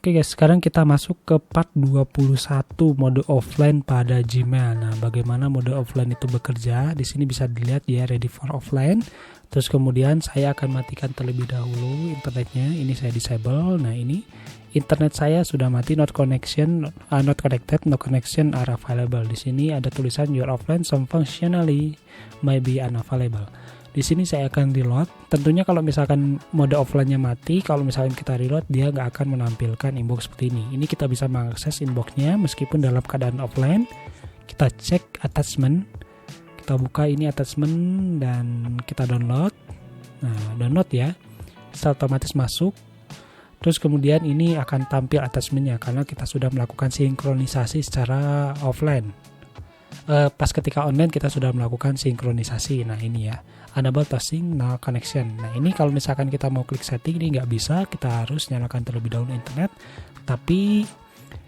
Oke guys, sekarang kita masuk ke part 21 mode offline pada Gmail. Nah, bagaimana mode offline itu bekerja? Di sini bisa dilihat ya, ready for offline. Terus kemudian saya akan matikan terlebih dahulu internetnya. Ini saya disable. Nah, ini internet saya sudah mati, not connection, not connected, no connection are available. Di sini ada tulisan your offline some functionally may be unavailable. Di sini saya akan reload. Tentunya kalau misalkan mode offline-nya mati, kalau misalkan kita reload, dia nggak akan menampilkan inbox seperti ini. Ini kita bisa mengakses inbox-nya meskipun dalam keadaan offline. Kita cek attachment, kita buka ini attachment dan kita download. Nah, download ya, setelah otomatis masuk. Terus kemudian ini akan tampil attachment-nya karena kita sudah melakukan sinkronisasi secara offline. Pas ketika online kita sudah melakukan sinkronisasi. Nah, ini ya, enable tossing no connection. Nah, ini kalau misalkan kita mau klik setting ini nggak bisa, kita harus nyalakan terlebih dahulu internet. Tapi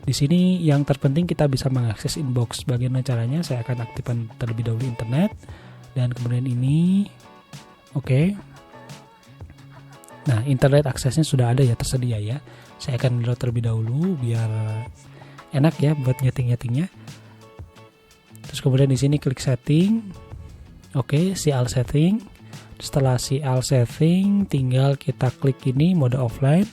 di sini yang terpenting kita bisa mengakses inbox. Bagaimana caranya? Saya akan aktifkan terlebih dahulu internet dan kemudian ini oke. Nah, internet aksesnya sudah ada ya, tersedia ya. Saya akan download terlebih dahulu biar enak ya buat nyeting-nyetingnya. Terus kemudian di sini klik setting. Oke, CL setting. Setelah CL setting, tinggal kita klik ini mode offline.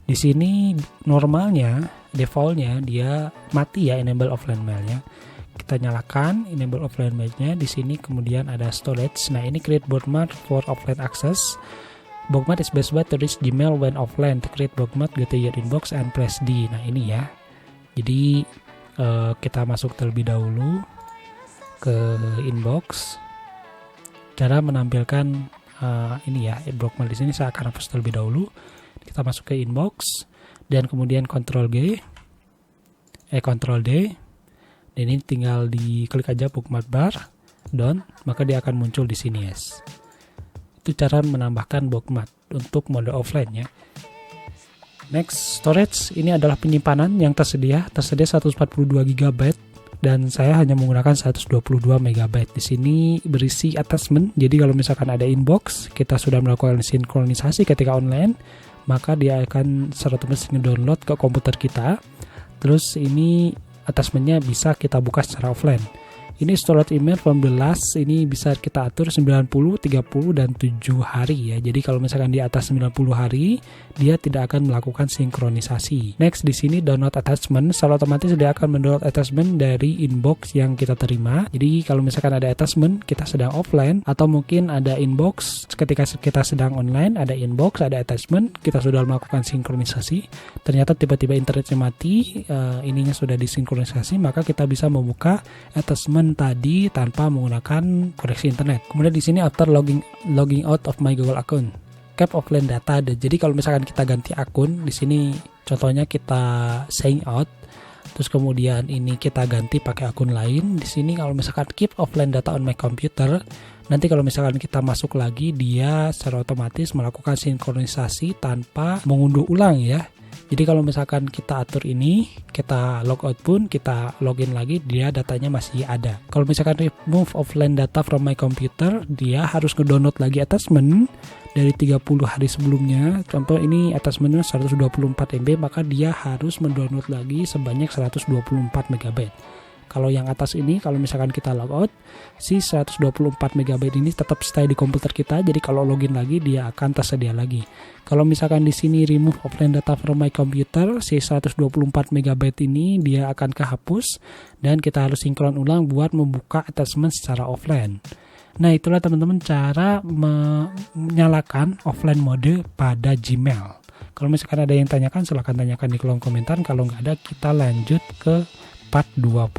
Di sini normalnya, defaultnya dia mati ya, enable offline mailnya. Kita nyalakan enable offline mailnya. Di sini kemudian ada storage. Nah, ini create bookmark for offline access. Bookmark is best way to reach Gmail when offline. To create bookmark, go to your inbox and press D. Nah, ini ya. Jadi kita masuk terlebih dahulu ke inbox. Cara menampilkan ini ya, bookmark di sini saya akan hapus terlebih dahulu. Kita masuk ke inbox dan kemudian Ctrl D. Dan ini tinggal diklik aja bookmark bar done, maka dia akan muncul di sini yes. Itu cara menambahkan bookmark untuk mode offline ya. Next, storage. Ini adalah penyimpanan yang tersedia 142 GB dan saya hanya menggunakan 122 MB. Di sini berisi attachment. Jadi kalau misalkan ada inbox, kita sudah melakukan sinkronisasi ketika online, maka dia akan otomatis download ke komputer kita. Terus ini attachmentnya bisa kita buka secara offline. Ini storage email from the last, ini bisa kita atur 90, 30, dan 7 hari ya. Jadi kalau misalkan di atas 90 hari, dia tidak akan melakukan sinkronisasi. Next, di sini download attachment, secara otomatis dia akan mendownload attachment dari inbox yang kita terima. Jadi kalau misalkan ada attachment, kita sedang offline, atau mungkin ada inbox ketika kita sedang online, ada inbox, ada attachment, kita sudah melakukan sinkronisasi. Ternyata tiba-tiba internetnya mati, ininya sudah disinkronisasi, maka kita bisa membuka attachment tadi tanpa menggunakan koneksi internet. Kemudian di sini after logging out of my Google account, keep offline data. Jadi kalau misalkan kita ganti akun, di sini contohnya kita sign out, terus kemudian ini kita ganti pakai akun lain. Di sini kalau misalkan keep offline data on my computer, nanti kalau misalkan kita masuk lagi, dia secara otomatis melakukan sinkronisasi tanpa mengunduh ulang ya. Jadi kalau misalkan kita atur ini, kita logout pun, kita login lagi, dia datanya masih ada. Kalau misalkan remove offline data from my computer, dia harus ngedownload lagi attachment dari 30 hari sebelumnya. Contoh ini attachmentnya 124 MB, maka dia harus mendownload lagi sebanyak 124 MB. Kalau yang atas ini, kalau misalkan kita logout, si 124 MB ini tetap stay di komputer kita. Jadi kalau login lagi, dia akan tersedia lagi. Kalau misalkan di sini remove offline data from my computer, si 124 MB ini dia akan kehapus dan kita harus sinkron ulang buat membuka attachment secara offline. Nah, itulah teman-teman cara menyalakan offline mode pada Gmail. Kalau misalkan ada yang tanyakan, silahkan tanyakan di kolom komentar. Kalau nggak ada, kita lanjut ke part 22.